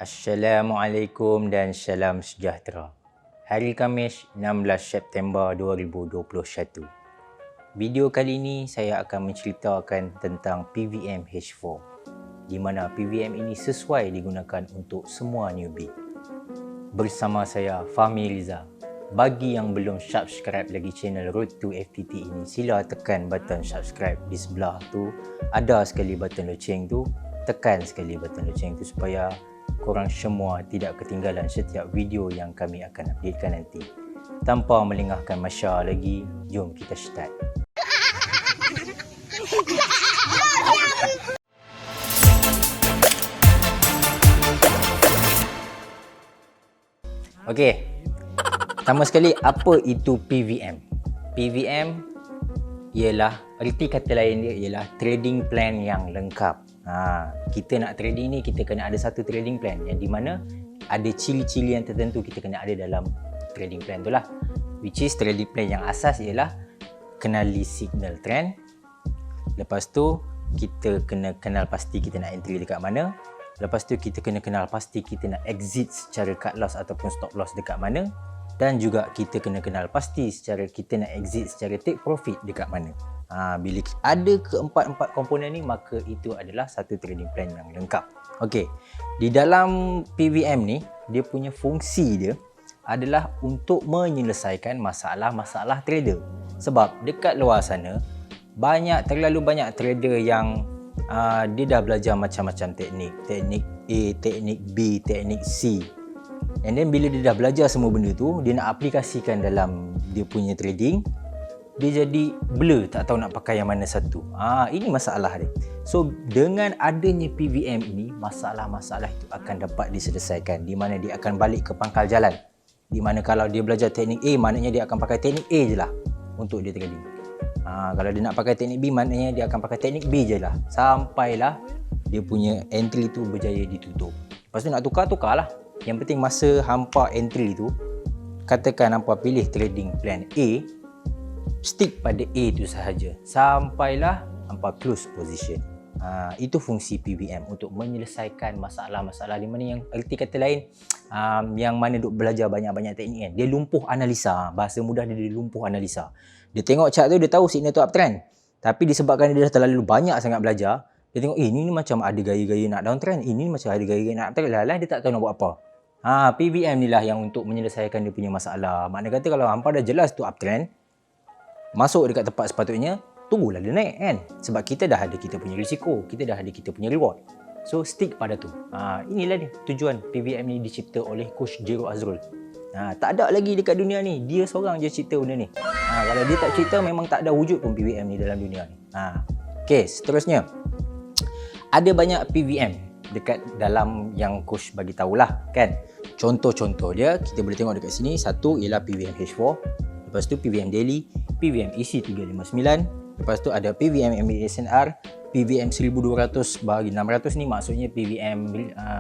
Assalamualaikum dan salam sejahtera. Hari Khamis 16 September 2021. Video kali ini saya akan menceritakan tentang PVM H4, di mana PVM ini sesuai digunakan untuk semua newbie. Bersama saya Fahmi Riza. Bagi yang belum subscribe lagi channel Road to FTT ini, sila tekan button subscribe di sebelah tu. Ada sekali button loceng tu, tekan sekali button loceng tu supaya korang semua tidak ketinggalan setiap video yang kami akan updatekan nanti. Tanpa melengahkan masa lagi, jom kita start. Okey. Pertama sekali, apa itu PVM? PVM ialah, erti kata lain dia ialah trading plan yang lengkap. Kita nak trading ni, kita kena ada satu trading plan yang di mana ada cili-cili yang tertentu kita kena ada dalam trading plan tu lah. Which is trading plan yang asas ialah kenali signal trend. Lepas tu kita kena kenal pasti kita nak entry dekat mana. Lepas tu kita kena kenal pasti kita nak exit secara cut loss ataupun stop loss dekat mana. Dan juga kita kena kenal pasti secara kita nak exit secara take profit dekat mana. Bila ada keempat-empat komponen ni, maka itu adalah satu trading plan yang lengkap. Okey, di dalam PVM ni, dia punya fungsi dia adalah untuk menyelesaikan masalah-masalah trader. Sebab dekat luar sana, terlalu banyak trader yang dia dah belajar macam-macam teknik. Teknik A, teknik B, teknik C. And then bila dia dah belajar semua benda tu, dia nak aplikasikan dalam dia punya trading, dia jadi blur, tak tahu nak pakai yang mana satu. Ini masalah dia. So dengan adanya PVM ini, masalah-masalah itu akan dapat diselesaikan, di mana dia akan balik ke pangkal jalan. Di mana kalau dia belajar teknik A, maknanya dia akan pakai teknik A je lah untuk dia trading. Kalau dia nak pakai teknik B, maknanya dia akan pakai teknik B je lah, sampailah dia punya entry tu berjaya ditutup. Lepas tu nak tukar lah. Yang penting masa hampa entry tu, katakan hampa pilih trading plan A, stick pada A tu sahaja sampailah hampa close position. Itu fungsi PVM, untuk menyelesaikan masalah-masalah di mana yang erti kata lain, yang mana duk belajar banyak-banyak teknik kan, dia lumpuh analisa. Bahasa mudah dia lumpuh analisa. Dia tengok chart tu, dia tahu signal tu uptrend, tapi disebabkan dia dah terlalu banyak sangat belajar, dia tengok ini macam ada gaya-gaya nak downtrend, ini macam ada gaya-gaya nak uptrend, lain dia tak tahu nak buat apa. PVM ni lah yang untuk menyelesaikan dia punya masalah. Makna kata kalau hampa dah jelas tu uptrend, masuk dekat tempat sepatutnya, tunggulah dia naik kan. Sebab kita dah ada kita punya risiko, kita dah ada kita punya reward. So stick pada tu. Inilah dia tujuan PVM ni dicipta oleh Coach Jero Azrul. Tak ada lagi dekat dunia ni, dia seorang je cipta benda ni. Kalau dia tak cipta, memang tak ada wujud pun PVM ni dalam dunia ni. Okay, seterusnya, ada banyak PVM dekat dalam yang coach bagi tahulah kan. Contoh-contoh dia kita boleh tengok dekat sini. Satu ialah PVM H4, lepas tu PVM Daily, PVM EC359, lepas tu ada PVM MASNR, PVM 1200 bagi 600 ni maksudnya PVM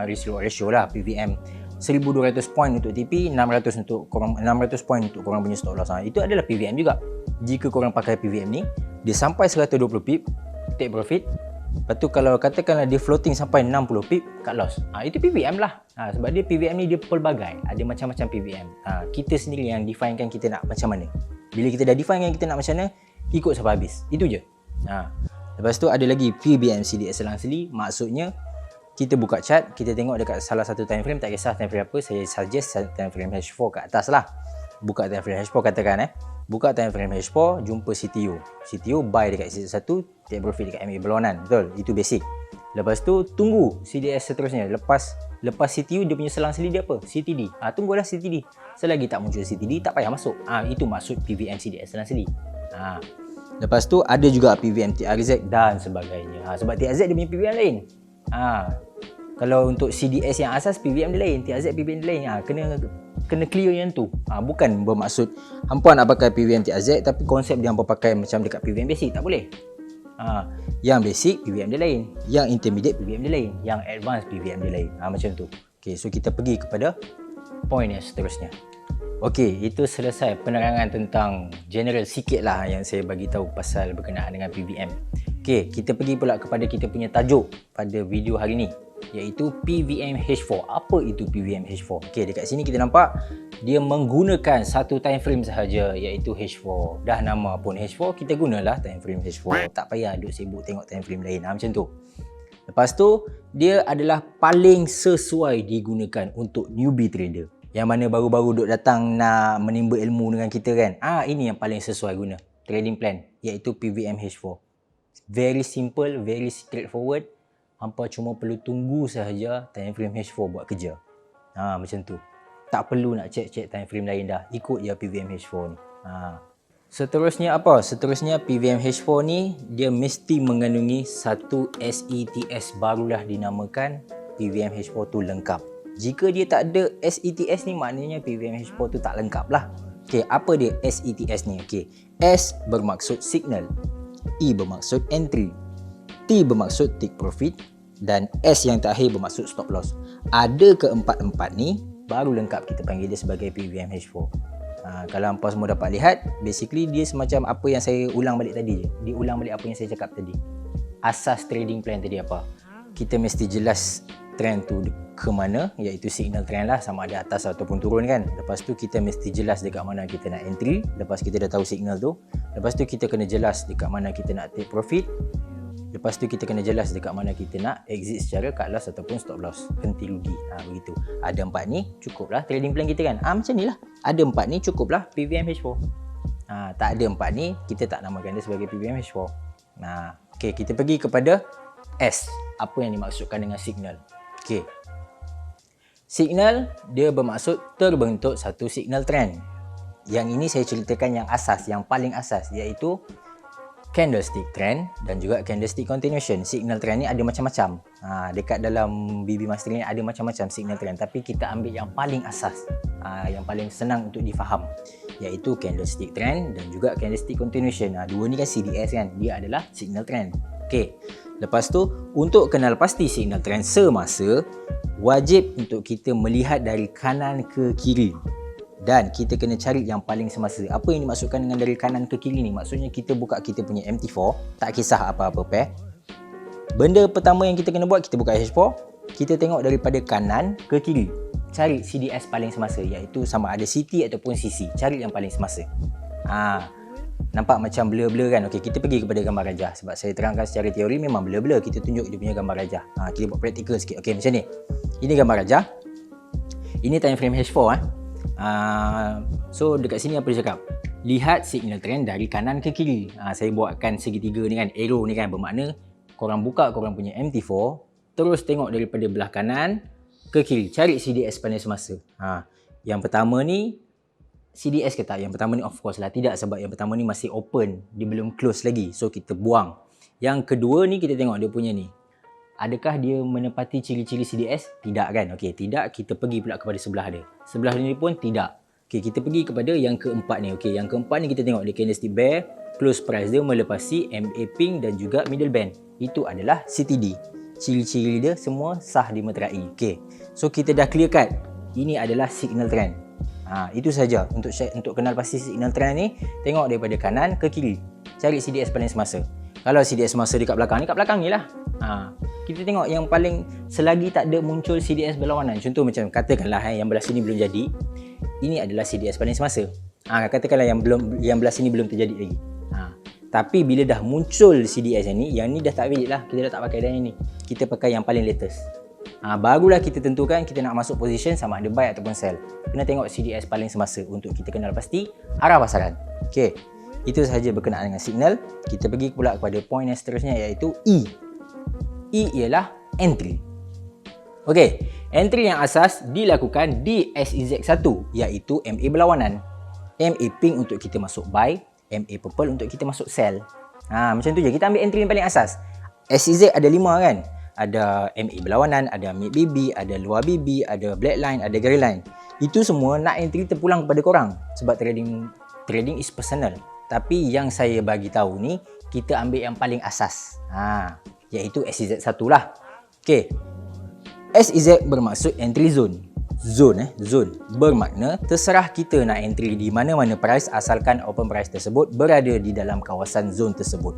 risk reward ratio lah. PVM 1200 point untuk TP, 600 untuk korang, 600 point untuk korang punya stop loss. Itu adalah PVM juga. Jika korang pakai PVM ni, dia sampai 120 pip take profit. Lepas tu kalau katakanlah dia floating sampai 60 pip cut loss, itu PVM lah. Sebab dia PVM ni dia pelbagai, ada macam-macam PVM. Kita sendiri yang definekan kita nak macam mana. Bila kita dah definekan kita nak macam mana, ikut sampai habis, itu je. Lepas tu ada lagi PVM CDS selang-seli. Maksudnya kita buka chart, kita tengok dekat salah satu time frame, tak kisah time frame apa, saya suggest time frame H4 kat atas lah. Buka time frame H4 katakan buka time frame H4, jumpa CTU. CTU buy dekat CTU 1, take profit dekat MA berlawanan. Betul, itu basic. Lepas tu tunggu CDS seterusnya. Lepas CTU dia punya selang-seli dia apa? CTD. Tunggulah CTD. Selagi tak muncul CTD, tak payah masuk. Itu maksud PVM CDS selang-seli. Lepas tu ada juga PVM TRZ dan sebagainya. Sebab TRZ dia punya PVM lain. Kalau untuk CDS yang asas, PVM dia lain, TRZ PVM dia lain. Kena clear yang tu. Bukan bermaksud hampa nak pakai PVM TRZ tapi konsep dia hampa pakai macam dekat PVM basic, tak boleh. Yang basic PVM dia lain, yang intermediate PVM dia lain, yang advanced PVM dia lain. Macam tu. Okay, so kita pergi kepada point yang seterusnya. Okay, itu selesai penerangan tentang general sikit lah yang saya bagi tahu pasal berkenaan dengan PVM. Okay, kita pergi pula kepada kita punya tajuk pada video hari ni. iaitu PVMH4. Apa itu PVMH4? Okey, dekat sini kita nampak dia menggunakan satu time frame sahaja, iaitu H4. Dah nama pun H4, kita gunalah time frame H4. Tak payah duk sibuk tengok time frame lain. Macam tu. Lepas tu, dia adalah paling sesuai digunakan untuk newbie trader. Yang mana baru-baru duk datang nak menimba ilmu dengan kita kan. Ini yang paling sesuai guna. Trading plan, iaitu PVMH4. Very simple, very straightforward. Hampa cuma perlu tunggu sahaja time frame H4 buat kerja. Macam tu. Tak perlu nak check time frame lain dah. Ikut je PVMH4 ni. Seterusnya apa? Seterusnya PVMH4 ni dia mesti mengandungi satu SETS, barulah dinamakan PVMH4 tu lengkap. Jika dia tak ada SETS ni, maknanya PVMH4 tu tak lengkap lah. Okey, apa dia SETS ni? Okey, S bermaksud signal, E bermaksud entry, T bermaksud take profit dan S yang terakhir bermaksud stop loss. Ada keempat-empat ni baru lengkap kita panggil dia sebagai PVMH4. Kalau hampa semua dapat lihat, basically dia semacam apa yang saya ulang balik tadi je. Dia ulang balik apa yang saya cakap tadi. Asas trading plan tadi apa? Kita mesti jelas trend tu ke mana, iaitu signal trend lah, sama ada atas ataupun turun kan. Lepas tu kita mesti jelas dekat mana kita nak entry. Lepas kita dah tahu signal tu, lepas tu kita kena jelas dekat mana kita nak take profit. Lepas tu kita kena jelas dekat mana kita nak exit secara cut loss ataupun stop loss, henti rugi. Begitu. Ada empat ni cukuplah trading plan kita kan. Macam ni lah. Ada empat ni cukuplah PVMH4. Tak ada empat ni, kita tak namakan dia sebagai PVMH4. Okey, kita pergi kepada S. Apa yang dimaksudkan dengan signal? Okey. Signal dia bermaksud terbentuk satu signal trend. Yang ini saya ceritakan yang asas, yang paling asas, iaitu candlestick trend dan juga candlestick continuation. Signal trend ni ada macam-macam. Dekat dalam BB Master ni ada macam-macam signal trend, tapi kita ambil yang paling asas, yang paling senang untuk difaham, iaitu candlestick trend dan juga candlestick continuation. Dua ni kan CDS kan, dia adalah signal trend. Okey. Lepas tu, untuk kenal pasti signal trend semasa, wajib untuk kita melihat dari kanan ke kiri. Dan kita kena cari yang paling semasa. Apa yang dimaksudkan dengan dari kanan ke kiri ni? Maksudnya kita buka kita punya MT4, tak kisah apa-apa pair. Benda pertama yang kita kena buat, kita buka H4, kita tengok daripada kanan ke kiri. Cari CDS paling semasa, iaitu sama ada CT ataupun CC. Cari yang paling semasa. Nampak macam blur-blur kan? Okey, kita pergi kepada gambar rajah. Sebab saya terangkan secara teori memang blur-blur. Kita tunjuk dia punya gambar rajah. Kita buat praktikal sikit. Okey, macam ni. Ini gambar rajah. Ini time frame H4 So dekat sini apa dia cakap? Lihat signal trend dari kanan ke kiri. Saya buatkan segitiga ni kan, arrow ni kan, bermakna korang buka korang punya MT4, terus tengok daripada belah kanan ke kiri, cari CDS paling semasa. Yang pertama ni CDS ke tak? Yang pertama ni of course lah tidak, sebab yang pertama ni masih open, dia belum close lagi, so kita buang. Yang kedua ni kita tengok dia punya ni, adakah dia menepati ciri-ciri CDS? Tidak kan? Okey, tidak, kita pergi pula kepada sebelah dia. Sebelah ni pun tidak. Okey, kita pergi kepada yang keempat ni. Okey, yang keempat ni kita tengok dia candlestick bear, close price dia melepasi MA pink dan juga middle band. Itu adalah CTD. Ciri-ciri dia semua sah dimeterai. Okey. So kita dah clear cut. Ini adalah signal trend. Itu saja untuk kenal pasti signal trend ni, tengok daripada kanan ke kiri. Cari CDS paling semasa. Kalau CDS semasa dekat belakang ni lah. Kita tengok yang paling, selagi tak ada muncul CDS berlawanan. Contoh macam katakanlah yang belah sini belum jadi. Ini adalah CDS paling semasa. Katakanlah yang belah sini belum terjadi lagi. Tapi bila dah muncul CDS yang ni dah tak valid lah. Kita dah tak pakai dah yang ni. Kita pakai yang paling latest. Barulah kita tentukan kita nak masuk position sama ada buy ataupun sell. Kena tengok CDS paling semasa untuk kita kenal pasti arah pasaran. Okey. Itu sahaja berkenaan dengan signal. Kita pergi pula kepada point yang seterusnya, iaitu E. E ialah entry. Okey, entry yang asas dilakukan di SEZ1, iaitu MA berlawanan. MA pink untuk kita masuk buy, MA purple untuk kita masuk sell. Macam tu je, kita ambil entry yang paling asas. SEZ ada 5 kan? Ada MA berlawanan, ada mid BB, ada luar BB, ada black line, ada grey line. Itu semua nak entry terpulang kepada korang, sebab trading is personal. Tapi yang saya bagi tahu ni, kita ambil yang paling asas. Iaitu SEZ1 lah. Okey. SEZ bermaksud entry zone. Zone bermakna terserah kita nak entry di mana-mana price, asalkan open price tersebut berada di dalam kawasan zone tersebut.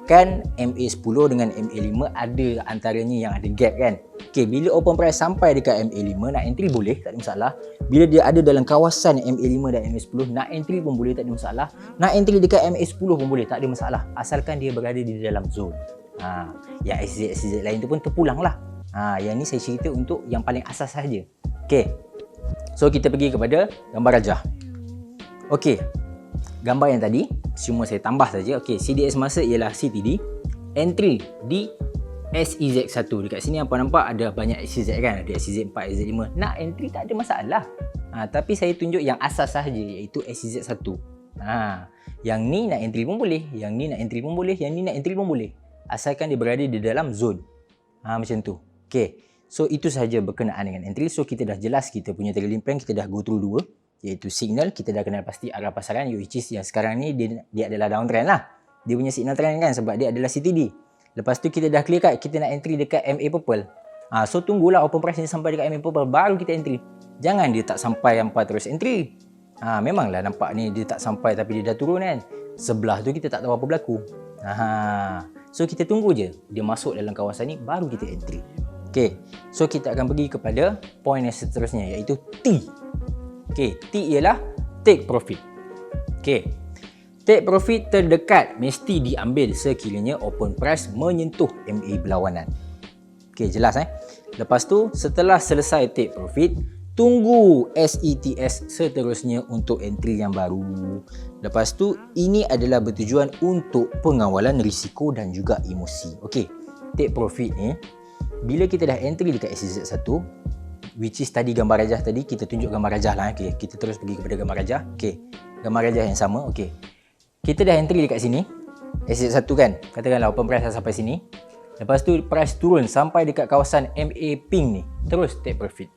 Kan MA10 dengan MA5 ada antaranya yang ada gap kan. Okey, bila open price sampai dekat MA5 nak entry boleh, tak ada masalah. Bila dia ada dalam kawasan MA5 dan MA10 nak entry pun boleh, tak ada masalah. Nak entry dekat MA10 pun boleh, tak ada masalah. Asalkan dia berada di dalam zone. Yang SCZ lain tu pun terpulang lah. Yang ni saya cerita untuk yang paling asas saja. Okey. So kita pergi kepada gambar rajah. Okey. Gambar yang tadi cuma saya tambah saja. Okey, CDS masa ialah CTD. Entry di SEZ1. Dekat sini apa nampak ada banyak SEZ kan? Ada SEZ4, SEZ5. Nak entry tak ada masalah. Tapi saya tunjuk yang asas sahaja iaitu SEZ1. Yang ni nak entry pun boleh, yang ni nak entry pun boleh, yang ni nak entry pun boleh. Asalkan dia berada di dalam zone. Macam tu. Okey. So itu sahaja berkenaan dengan entry. So kita dah jelas kita punya trading plan, kita dah go through dua. Iaitu signal, kita dah kenal pasti arah pasaran, which is yang sekarang ni dia adalah downtrend lah. Dia punya signal trend kan sebab dia adalah CTD. Lepas tu kita dah clear cut, kita nak entry dekat MA Purple. So tunggulah open price ni sampai dekat MA Purple baru kita entry. Jangan dia tak sampai hampa terus entry. Memanglah nampak ni dia tak sampai tapi dia dah turun kan. Sebelah tu kita tak tahu apa berlaku. So kita tunggu je dia masuk dalam kawasan ni baru kita entry. Okay, so kita akan pergi kepada point yang seterusnya iaitu T. Okay, T ialah take profit. Okay, take profit terdekat mesti diambil sekiranya open price menyentuh MA berlawanan. Okay, jelas Lepas tu setelah selesai take profit, tunggu SETS seterusnya untuk entry yang baru. Lepas tu ini adalah bertujuan untuk pengawalan risiko dan juga emosi. Okay, take profit ni bila kita dah entry dekat SEZ1, which is tadi gambar rajah tadi, kita tunjuk gambar rajah lah. Okay, kita terus pergi kepada gambar rajah. Okay, gambar rajah yang sama. Okay, kita dah entry dekat sini SEZ1 kan, katakanlah open price dah sampai sini. Lepas tu price turun sampai dekat kawasan MA pink ni, terus take profit.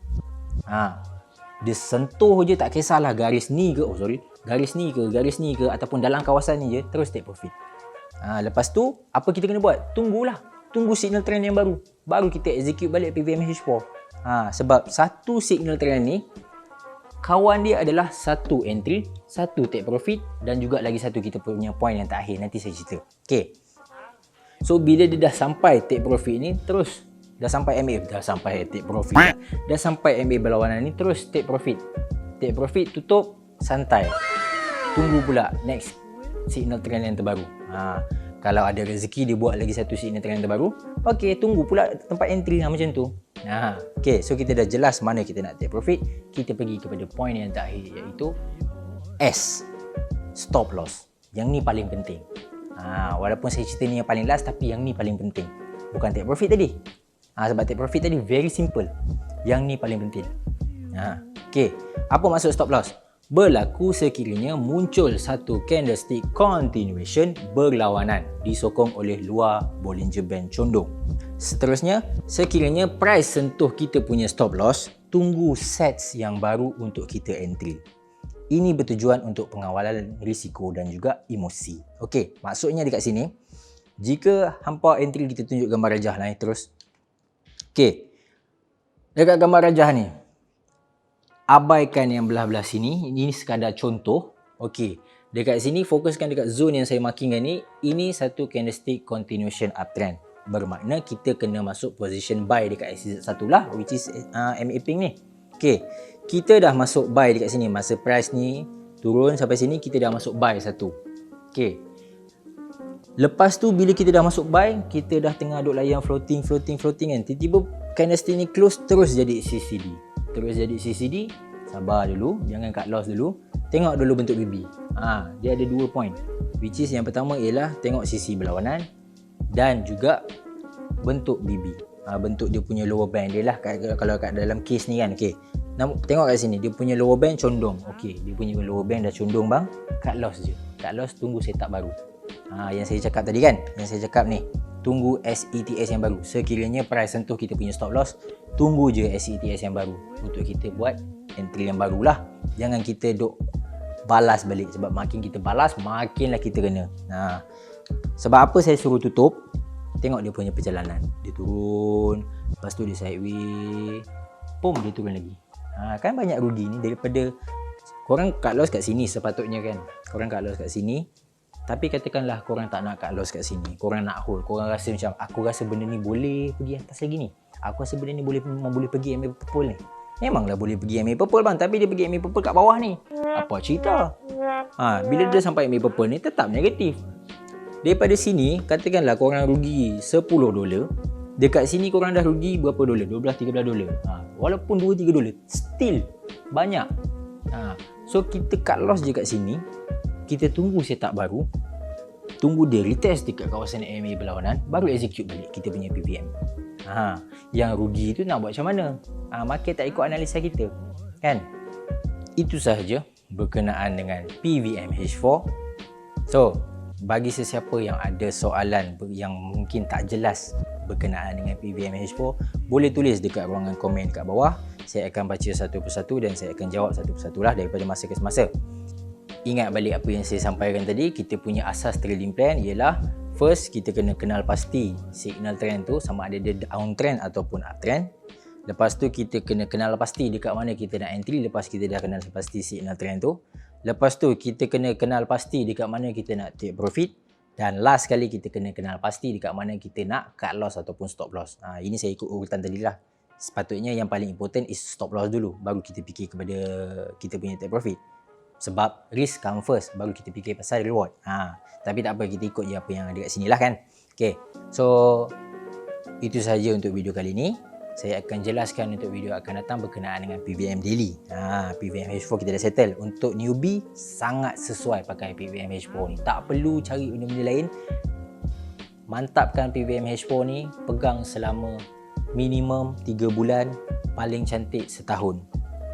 Dia sentuh je, tak kisahlah garis ni ke, garis ni ke ataupun dalam kawasan ni je, terus take profit. Lepas tu apa kita kena buat? Tunggu signal trend yang baru, baru kita execute balik PVM H4. Sebab satu signal trend ni kawan dia adalah satu entry, satu take profit dan juga lagi satu kita punya point yang terakhir, nanti saya cerita. Okay, so bila dia dah sampai take profit ni, terus dah sampai take profit, dah sampai MA berlawanan ni, terus take profit, tutup, santai, tunggu pula next signal trend yang terbaru. Kalau ada rezeki dia buat lagi satu signal trend yang terbaru, okey, tunggu pula tempat entry macam tu. Okay, so kita dah jelas mana kita nak take profit. Kita pergi kepada point yang terakhir iaitu S, stop loss. Yang ni paling penting. Walaupun saya cerita ni yang paling last, tapi yang ni paling penting. Bukan take profit tadi. Sebab take profit tadi very simple. Yang ni paling penting. Okay, apa maksud stop loss? Berlaku sekiranya muncul satu candlestick continuation berlawanan disokong oleh luar Bollinger Band condong. Seterusnya, sekiranya price sentuh kita punya stop loss, tunggu sets yang baru untuk kita entry. Ini bertujuan untuk pengawalan risiko dan juga emosi. Okey, maksudnya dekat sini, jika hampa entry, kita tunjuk gambar rajah lah terus. Okey, dekat gambar rajah ni, abaikan yang belah-belah sini, ini sekadar contoh. Okey, dekat sini fokuskan dekat zone yang saya markingkan ni. Ini satu candlestick continuation uptrend. Bermakna kita kena masuk position buy dekat SZ1 lah, which is MA pink ni. Okey, kita dah masuk buy dekat sini. Masa price ni turun sampai sini, kita dah masuk buy satu. Okey, lepas tu bila kita dah masuk buy, kita dah tengah duk layan floating kan. Tiba-tiba candlestick ni close, terus jadi CCD. Sabar dulu, jangan cut loss dulu. Tengok dulu bentuk BB. Dia ada 2 point, which is yang pertama ialah tengok sisi berlawanan dan juga bentuk BB. Bentuk dia punya lower band dia lah. Kalau kat dalam case ni kan. Okay, tengok kat sini, dia punya lower band condong. Okay, dia punya lower band dah condong bang. Cut loss je. Cut loss, tunggu setup baru. Yang saya cakap tadi kan, yang saya cakap ni, tunggu SETS yang baru. Sekiranya price sentuh kita punya stop loss, tunggu je SETS yang baru untuk kita buat entry yang barulah. Jangan kita duk balas balik, sebab makin kita balas makinlah kita kena. Sebab apa saya suruh tutup? Tengok dia punya perjalanan. Dia turun, lepas tu dia sideways, pum, dia turun lagi. Kan banyak rugi ni daripada korang cut loss kat sini sepatutnya kan. Korang cut loss kat sini, Tapi katakanlah korang tak nak cut loss kat sini, korang nak hold, korang rasa macam aku rasa benda ni boleh pergi atas lagi ni, aku rasa benda ni boleh pergi ambil purple ni. Memanglah boleh pergi ambil purple bang, tapi dia pergi ambil purple kat bawah ni. Apa cerita? Bila dia sampai ambil purple ni tetap negatif. Daripada sini katakanlah korang rugi $10. Dekat sini korang dah rugi berapa dolar? $12-13. Walaupun $2-3 still banyak. So kita cut loss je kat sini. Kita tunggu setup baru, tunggu dia retest dekat kawasan EMA berlawanan, baru execute balik kita punya PVM. Yang rugi tu nak buat macam mana? Market tak ikut analisa kita, kan? Itu sahaja berkenaan dengan PVM H4. So, bagi sesiapa yang ada soalan yang mungkin tak jelas berkenaan dengan PVM H4, boleh tulis dekat ruangan komen kat bawah. Saya akan baca satu persatu dan saya akan jawab satu persatu lah daripada masa ke semasa. Ingat balik apa yang saya sampaikan tadi, kita punya asas trading plan ialah first kita kena kenal pasti signal trend tu sama ada dia downtrend ataupun uptrend. Lepas tu kita kena kenal pasti dekat mana kita nak entry lepas kita dah kenal pasti signal trend tu. Lepas tu kita kena kenal pasti dekat mana kita nak take profit. Dan last sekali kita kena kenal pasti dekat mana kita nak cut loss ataupun stop loss. Ini saya ikut urutan tadi lah. Sepatutnya yang paling important is stop loss dulu, baru kita fikir kepada kita punya take profit. Sebab risk come first, baru kita fikir pasal reward. Tapi tak apa, kita ikut je apa yang ada kat sini lah kan. Okay, so itu sahaja untuk video kali ni. Saya akan jelaskan untuk video akan datang berkenaan dengan PVM daily. PVM H4 kita dah settle. Untuk newbie, sangat sesuai pakai PVM H4 ni. Tak perlu cari benda-benda lain. Mantapkan PVM H4 ni, pegang selama minimum 3 bulan, paling cantik setahun.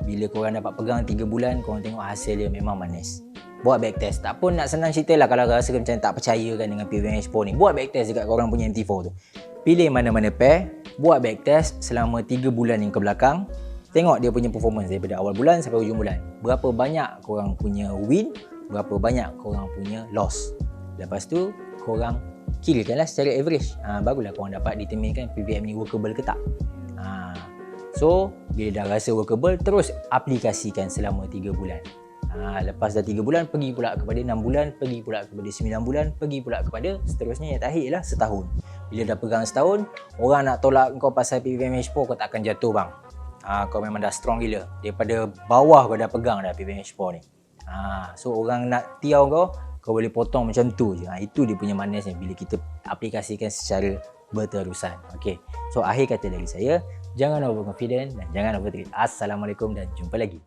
Bila korang dapat pegang 3 bulan, korang tengok hasil dia memang manis. Buat backtest. Tak pun nak senang cerita lah kalau rasa macam tak percaya kan dengan PVM H4 ni. Buat backtest dekat korang punya MT4 tu. Pilih mana-mana pair, buat backtest selama 3 bulan yang ke belakang. Tengok dia punya performance daripada awal bulan sampai hujung bulan. Berapa banyak korang punya win, berapa banyak korang punya loss. Lepas tu, korang kirakanlah secara average. Barulah korang dapat determinekan PVM ni workable ke tak. So, bila dah rasa workable, terus aplikasikan selama 3 bulan. Lepas dah 3 bulan, pergi pula kepada 6 bulan, pergi pula kepada 9 bulan, pergi pula kepada seterusnya yang terakhir ialah setahun. Bila dah pegang setahun, orang nak tolak kau pasal PVM H4, kau tak akan jatuh bang. Kau memang dah strong gila. Daripada bawah kau dah pegang dah PVM H4 ni. So, orang nak tiau kau boleh potong macam tu je. Itu dia punya manisnya bila kita aplikasikan secara berterusan. Okay. So, akhir kata dari saya, jangan overconfident dan jangan overtrade. Assalamualaikum dan jumpa lagi.